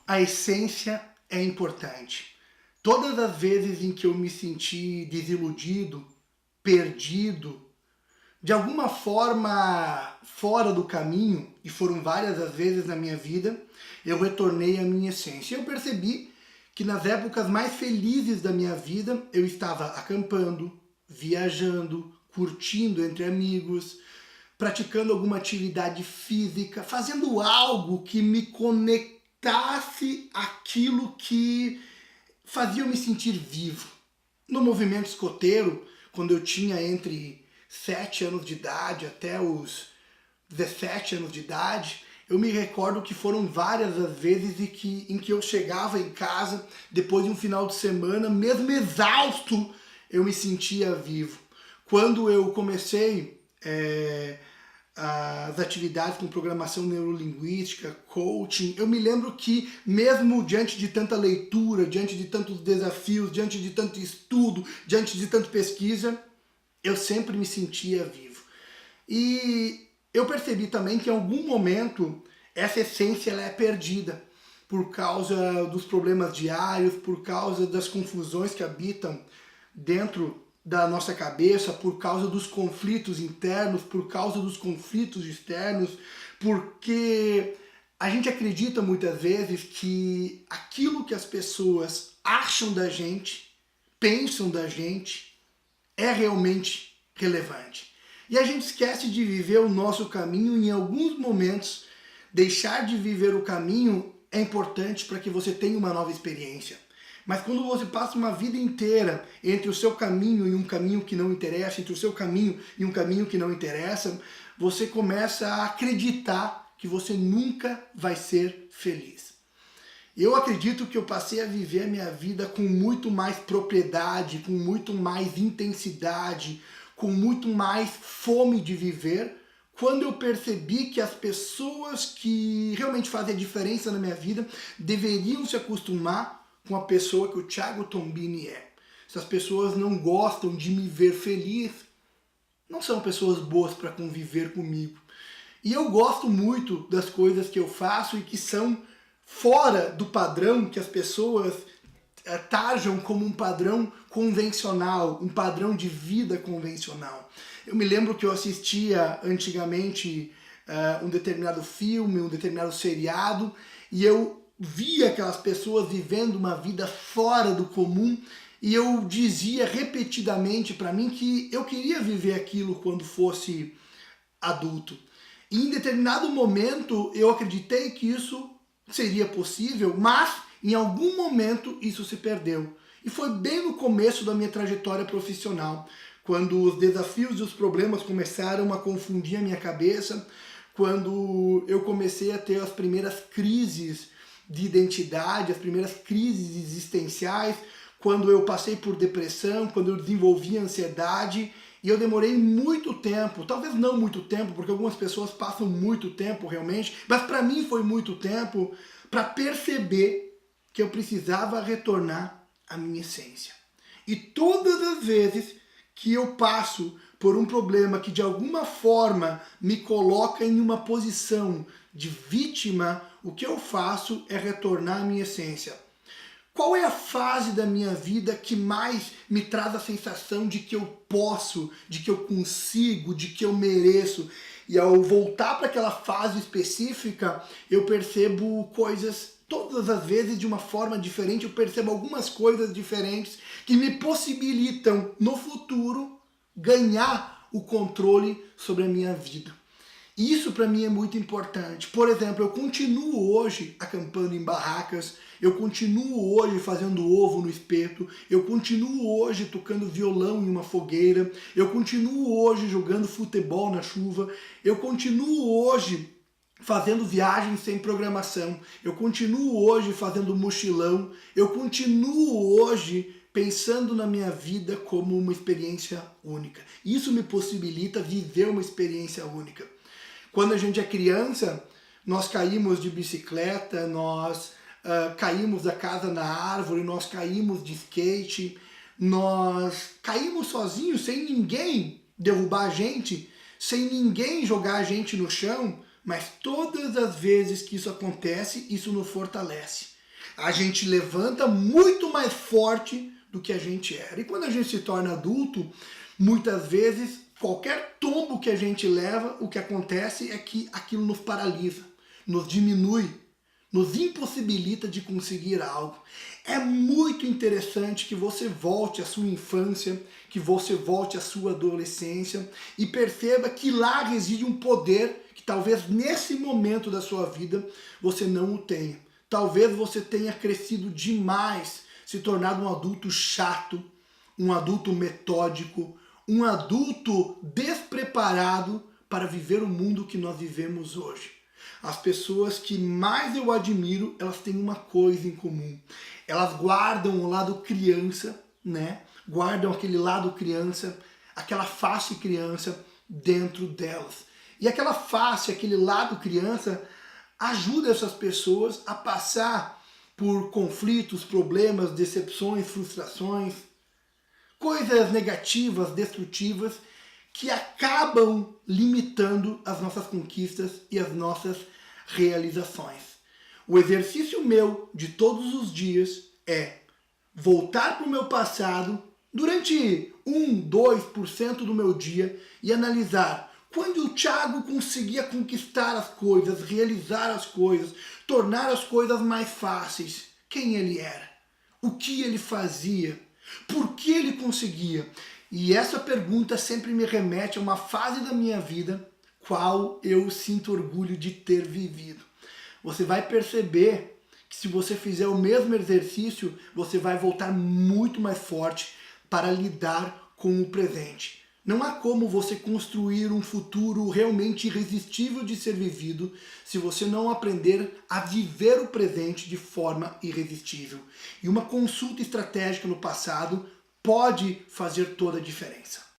A essência é importante. Todas as vezes em que eu me senti desiludido, perdido, de alguma forma fora do caminho, e foram várias as vezes na minha vida, eu retornei à minha essência. Eu percebi que nas épocas mais felizes da minha vida, eu estava acampando, viajando, curtindo entre amigos, praticando alguma atividade física, fazendo algo que me conectasse àquilo que fazia eu me sentir vivo. No movimento escoteiro, quando eu tinha entre 7 anos de idade até os 17 anos de idade, eu me recordo que foram várias as vezes em que eu chegava em casa, depois de um final de semana, mesmo exausto, eu me sentia vivo. Quando eu comecei as atividades com programação neurolinguística, coaching, eu me lembro que mesmo diante de tanta leitura, diante de tantos desafios, diante de tanto estudo, diante de tanta pesquisa, eu sempre me sentia vivo. E eu percebi também que em algum momento essa essência ela é perdida por causa dos problemas diários, por causa das confusões que habitam dentro da nossa cabeça, por causa dos conflitos internos, por causa dos conflitos externos, porque a gente acredita muitas vezes que aquilo que as pessoas acham da gente, pensam da gente, é realmente relevante. E a gente esquece de viver o nosso caminho e em alguns momentos deixar de viver o caminho é importante para que você tenha uma nova experiência. Mas quando você passa uma vida inteira entre o seu caminho e um caminho que não interessa, entre o seu caminho e um caminho que não interessa, você começa a acreditar que você nunca vai ser feliz. Eu acredito que eu passei a viver a minha vida com muito mais propriedade, com muito mais intensidade, com muito mais fome de viver, quando eu percebi que as pessoas que realmente fazem a diferença na minha vida deveriam se acostumar com a pessoa que o Thiago Tombini é. Se as pessoas não gostam de me ver feliz, não são pessoas boas para conviver comigo. E eu gosto muito das coisas que eu faço e que são fora do padrão que as pessoas tajam como um padrão convencional, um padrão de vida convencional. Eu me lembro que eu assistia antigamente um determinado filme, um determinado seriado, e eu via aquelas pessoas vivendo uma vida fora do comum, e eu dizia repetidamente para mim que eu queria viver aquilo quando fosse adulto. E em determinado momento eu acreditei que isso seria possível, mas em algum momento isso se perdeu. E foi bem no começo da minha trajetória profissional, quando os desafios e os problemas começaram a confundir a minha cabeça, quando eu comecei a ter as primeiras crises de identidade, as primeiras crises existenciais, quando eu passei por depressão, quando eu desenvolvi ansiedade, e eu demorei muito tempo, talvez não muito tempo, porque algumas pessoas passam muito tempo realmente, mas para mim foi muito tempo para perceber que eu precisava retornar à minha essência. E todas as vezes que eu passo por um problema que de alguma forma me coloca em uma posição de vítima, o que eu faço é retornar à minha essência. Qual é a fase da minha vida que mais me traz a sensação de que eu posso, de que eu consigo, de que eu mereço? E ao voltar para aquela fase específica, eu percebo coisas todas as vezes de uma forma diferente, eu percebo algumas coisas diferentes que me possibilitam no futuro ganhar o controle sobre a minha vida. Isso para mim é muito importante. Por exemplo, eu continuo hoje acampando em barracas, eu continuo hoje fazendo ovo no espeto, eu continuo hoje tocando violão em uma fogueira, eu continuo hoje jogando futebol na chuva, eu continuo hoje fazendo viagens sem programação, eu continuo hoje fazendo mochilão, eu continuo hoje pensando na minha vida como uma experiência única. Isso me possibilita viver uma experiência única. Quando a gente é criança, nós caímos de bicicleta, nós caímos da casa na árvore, nós caímos de skate, nós caímos sozinhos, sem ninguém derrubar a gente, sem ninguém jogar a gente no chão, mas todas as vezes que isso acontece, isso nos fortalece. A gente levanta muito mais forte do que a gente era. E quando a gente se torna adulto, muitas vezes, qualquer tombo que a gente leva, o que acontece é que aquilo nos paralisa, nos diminui, nos impossibilita de conseguir algo. É muito interessante que você volte à sua infância, que você volte à sua adolescência e perceba que lá reside um poder que talvez nesse momento da sua vida você não o tenha. Talvez você tenha crescido demais, se tornado um adulto chato, um adulto metódico, um adulto despreparado para viver o mundo que nós vivemos hoje. As pessoas que mais eu admiro, elas têm uma coisa em comum. Elas guardam o lado criança, né? Guardam aquele lado criança, aquela face criança dentro delas. E aquela face, aquele lado criança, ajuda essas pessoas a passar por conflitos, problemas, decepções, frustrações, coisas negativas, destrutivas, que acabam limitando as nossas conquistas e as nossas realizações. O exercício meu de todos os dias é voltar para o meu passado durante 2% do meu dia e analisar quando o Thiago conseguia conquistar as coisas, realizar as coisas, tornar as coisas mais fáceis, quem ele era, o que ele fazia, por que ele conseguia. E essa pergunta sempre me remete a uma fase da minha vida qual eu sinto orgulho de ter vivido. Você vai perceber que se você fizer o mesmo exercício, você vai voltar muito mais forte para lidar com o presente. Não há como você construir um futuro realmente irresistível de ser vivido se você não aprender a viver o presente de forma irresistível. E uma consulta estratégica no passado pode fazer toda a diferença.